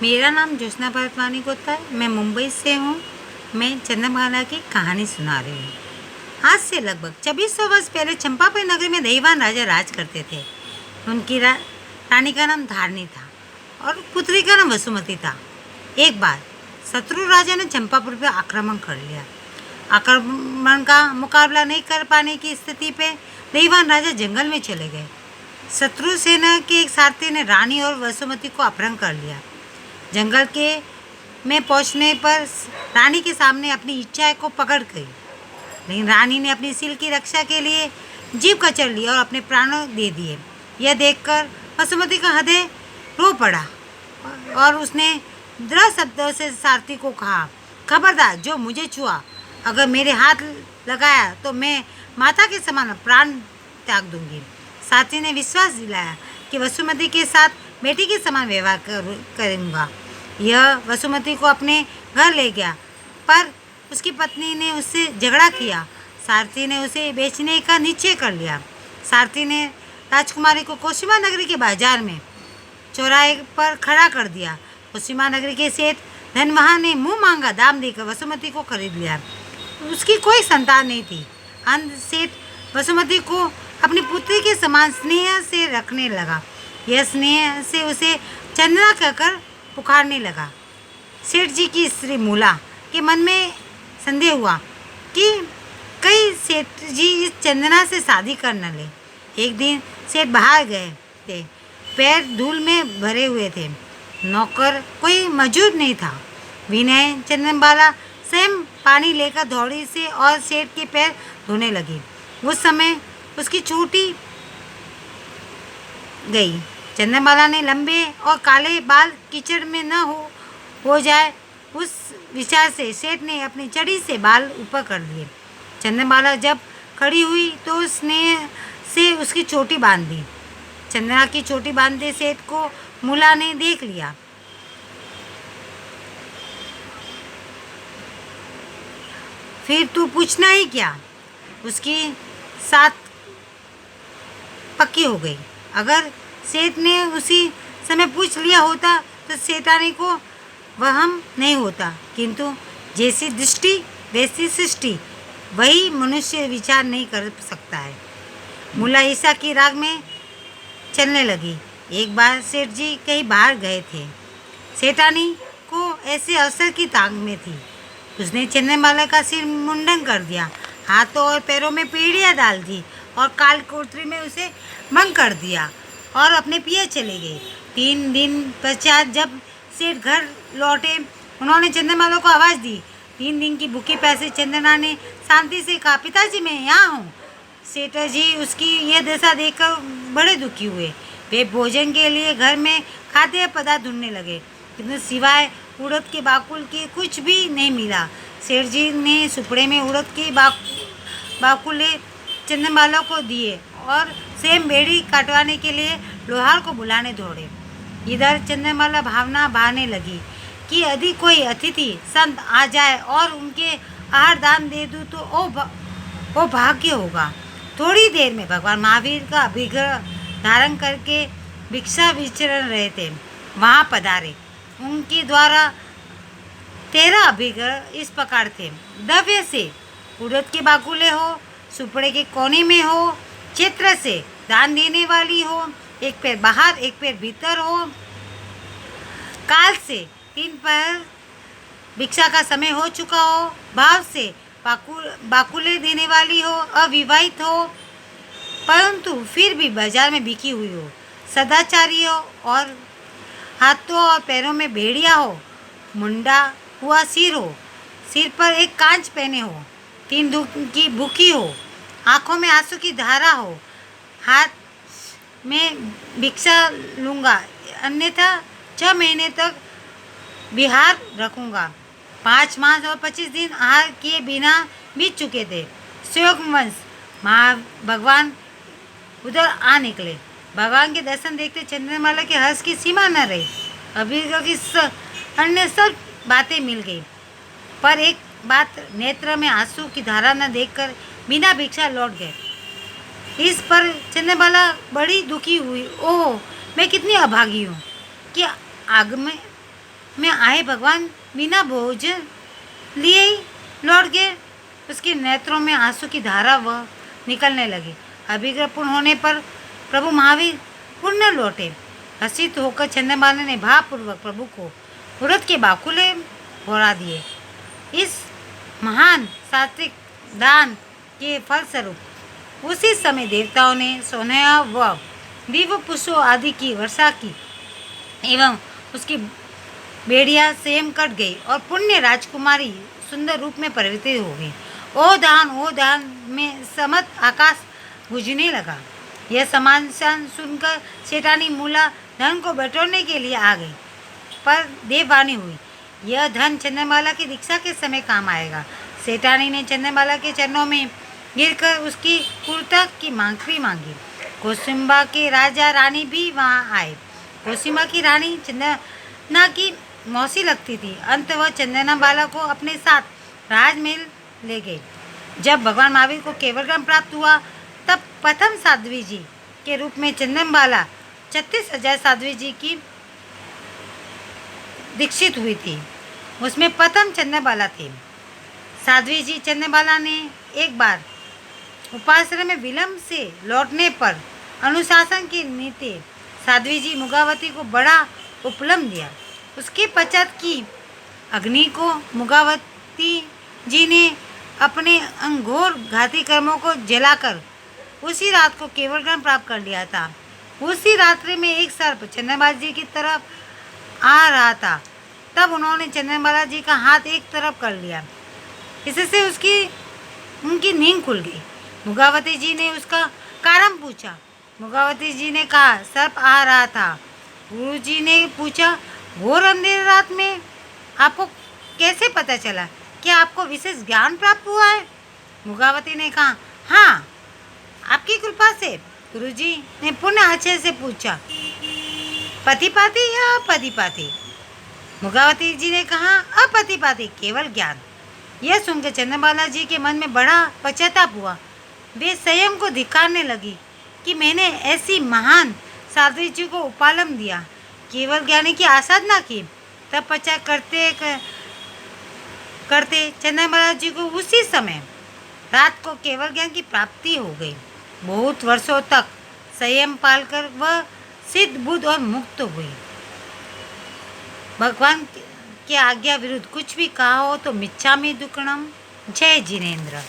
मेरा नाम ज्योत्सना भारतवानी होता है। मैं मुंबई से हूँ। मैं चंद्रमाला की कहानी सुना रही हूँ। आज से लगभग 2600 वर्ष पहले चंपापुरी नगरी में दहीवान राजा राज करते थे। उनकी रानी का नाम धारणी था और पुत्री का नाम वसुमती था। एक बार शत्रु राजा ने चंपापुर पर आक्रमण कर लिया। आक्रमण का मुकाबला नहीं कर पाने की स्थिति पे दहीवान राजा जंगल में चले गए। शत्रु सेना के एक सारथी ने रानी और वसुमती को अपहरण कर लिया। जंगल के में पहुंचने पर रानी के सामने अपनी इच्छा को पकड़ गई, लेकिन रानी ने अपनी सील की रक्षा के लिए जीभ कचर ली और अपने प्राणों दे दिए। यह देखकर वसुमती का हृदय रो पड़ा और उसने दृढ़ शब्दों से सारथी को कहा, खबरदार, जो मुझे छुआ, अगर मेरे हाथ लगाया तो मैं माता के समान प्राण त्याग दूंगी। सारथी ने विश्वास दिलाया कि वसुमती के साथ बेटी के समान व्यवहार करूँगा। यह वसुमती को अपने घर ले गया, पर उसकी पत्नी ने उससे झगड़ा किया। सारथी ने उसे बेचने का निश्चय कर लिया। सारथी ने राजकुमारी को कोशिमा नगरी के बाजार में चौराहे पर खड़ा कर दिया। कोशिमा नगरी के सेठ धनवाहा ने मुंह मांगा दाम देकर वसुमती को खरीद लिया। उसकी कोई संतान नहीं थी। अंत सेठ वसुमती को अपनी पुत्री के समान स्नेह से रखने लगा। यह स्नेह से उसे चंदना कहकर पुकारने लगा। सेठ जी की स्त्री मूला के मन में संदेह हुआ कि कई सेठ जी इस चंदना से शादी कर न ले। एक दिन सेठ बाहर गए थे, पैर धूल में भरे हुए थे। नौकर कोई मौजूद नहीं था। विनय चंद्रबाला स्वयं पानी लेकर दौड़ी से और सेठ के पैर धोने लगी। उस समय उसकी छूटी गई। चंद्रबाला ने लंबे और काले बाल कीचड़ में न हो जाए, उस विचार से सेठ ने अपनी चड़ी से बाल ऊपर कर लिए। चंद्रबाला जब खड़ी हुई तो उसने से उसकी चोटी बांध दी। चंद्रमा की चोटी बांधते सेठ को मूला ने देख लिया। फिर तू पूछना ही क्या, उसकी साथ पक्की हो गई। अगर सेठ ने उसी समय पूछ लिया होता तो सेठानी को वहम नहीं होता, किंतु जैसी दृष्टि वैसी सृष्टि, वही मनुष्य विचार नहीं कर सकता है। मुला ईसा की राग में चलने लगी। एक बार सेठ जी कहीं बाहर गए थे। सेठानी को ऐसे अवसर की तांग में थी। उसने चंद्रमाला का सिर मुंडन कर दिया, हाथों और पैरों में पीढ़ियाँ डाल दी और काल कोठरी में उसे भंग कर दिया और अपने पिए चले गए। 3 दिन पश्चात जब सेठ घर लौटे, उन्होंने चंद्रमाला को आवाज़ दी। 3 दिन की भूखी प्यासी चंद्रना ने शांति से कहा, पिताजी, मैं यहाँ हूँ। सेठ जी उसकी यह दशा देखकर बड़े दुखी हुए। वे भोजन के लिए घर में खाद्य पदार्थ ढूंढने लगे, किंतु सिवाय उड़द के बाकुल के कुछ भी नहीं मिला। सेठ जी ने सुपड़े में उड़द के बाकुले चंद्रमाला को दिए और सेम बेड़ी काटवाने के लिए लोहार को बुलाने दौड़े। इधर चंद्रमाला भावना बहाने लगी कि यदि कोई अतिथि संत आ जाए और उनके आहार दान दे दूँ तो वो भाग्य होगा। थोड़ी देर में भगवान महावीर का अभिग्रह धारण करके भिक्षा विचरण रहे थे, वहाँ पधारे। उनके द्वारा 13 अभिग्रह इस प्रकार थे। द्रव्य से उड़द के बाकुले हो, सुपड़े के कोने में हो, चित्र से दान देने वाली हो, एक पैर बाहर एक पैर भीतर हो, काल से 3 पैर भिक्षा का समय हो चुका हो, भाव से बाकुले देने वाली हो, अविवाहित हो परंतु फिर भी बाजार में बिकी हुई हो, सदाचारी हो और हाथों और पैरों में भेड़िया हो, मुंडा हुआ सिर हो, सिर पर एक कांच पहने हो, 3 दिन की भूखी हो, आँखों में आंसू की धारा हो, हाथ में भिक्षा लूँगा, अन्यथा 6 महीने तक विहार रखूँगा। 5 मास और 25 दिन आहार किए बिना बीत चुके थे। स्वयंवंश भगवान उधर आ निकले। भगवान के दर्शन देखते चंद्रमाला के हर्ष की सीमा न रही। अभिग्रह की अन्य सब बातें मिल गई, पर एक बात, नेत्र में आंसू की धारा न देखकर बिना भिक्षा लौट गए। इस पर चंद्रमाला बड़ी दुखी हुई। ओह, मैं कितनी अभागी हूँ कि में आए भगवान बिना भोजन लिए ही लौट गए। उसके नेत्रों में आंसू की धारा वह निकलने लगी। अभिग्रह पूर्ण होने पर प्रभु महावीर पुण्य लौटे। हर्षित होकर चंद्रमाला ने भावपूर्वक प्रभु को उड़द के बाकुले भोरा दिए। इस महान सात्विक दान के फलस्वरूप उसी समय देवताओं ने सोना व दिव्य पुष्पों आदि की वर्षा की एवं उसकी बेड़िया स्वयं कट गई और पुण्य राजकुमारी सुंदर रूप में परिवर्तित हो गई। ओ दान में समत आकाश गूंजने लगा। यह समाचार सुनकर सेठानी मूला धन को बटोरने के लिए आ गई, पर देववाणी हुई, यह धन चंद्रमाला की दीक्षा के समय काम आएगा। सेठानी ने चंद्रमाला के चरणों में गिरकर उसकी पूर्णता की माफी मांगी। कौसुम्बा के राजा रानी भी वहां आए। कौसुम्बा की रानी चंदना की मौसी लगती थी। अंत वह चंदनाबाला को अपने साथ राजमहल ले गई। जब भगवान महावीर को केवल ज्ञान प्राप्त हुआ तब प्रथम साध्वी जी के रूप में चंदनबाला 36,000 साध्वी जी की दीक्षित हुई थी। उसमें प्रथम चंदनबाला थी। साध्वी जी चंदनबाला ने एक बार उपाश्रम में विलंब से लौटने पर अनुशासन की नीति साध्वी जी मुगावती को बड़ा उपलब्ध दिया। उसके पश्चात की अग्नि को मुगावती जी ने अपने अंघोर घाती कर्मों को जलाकर उसी रात को केवल ज्ञान प्राप्त कर लिया था। उसी रात्रि में एक सर्प चंद्रबाला जी की तरफ आ रहा था। तब उन्होंने चंद्रबाला जी का हाथ एक तरफ कर लिया। इससे उनकी नींद खुल गई। मुगावती जी ने उसका कारण पूछा। मुगावती जी ने कहा, सर्प आ रहा था। गुरु जी ने पूछा, घोर अंधेरी रात में आपको कैसे पता चला? क्या आपको विशेष ज्ञान प्राप्त हुआ है? मुगावती ने कहा, हाँ, आपकी कृपा से। गुरुजी ने पुनः आश्चर्य से पूछा, पतिपाती या अपतिपाती? मुगावती जी ने कहा, अपतिपाती, केवल ज्ञान। यह सुनकर चंद्रबाला जी के मन में बड़ा पश्चाताप हुआ। वे स्वयं को धिक्कारने लगी कि मैंने ऐसी महान साध्वी जी को उपालम दिया, केवल ज्ञानी की आसाधना की। तब पश्चात करते चंद्रबाला जी को उसी समय रात को केवल ज्ञान की प्राप्ति हो गई। बहुत वर्षों तक संयम पालकर वह सिद्ध बुद्ध और मुक्त हुई। भगवान के आज्ञा विरुद्ध कुछ भी कहा हो तो मिच्छामि दुक्कडम। जय जिनेन्द्र।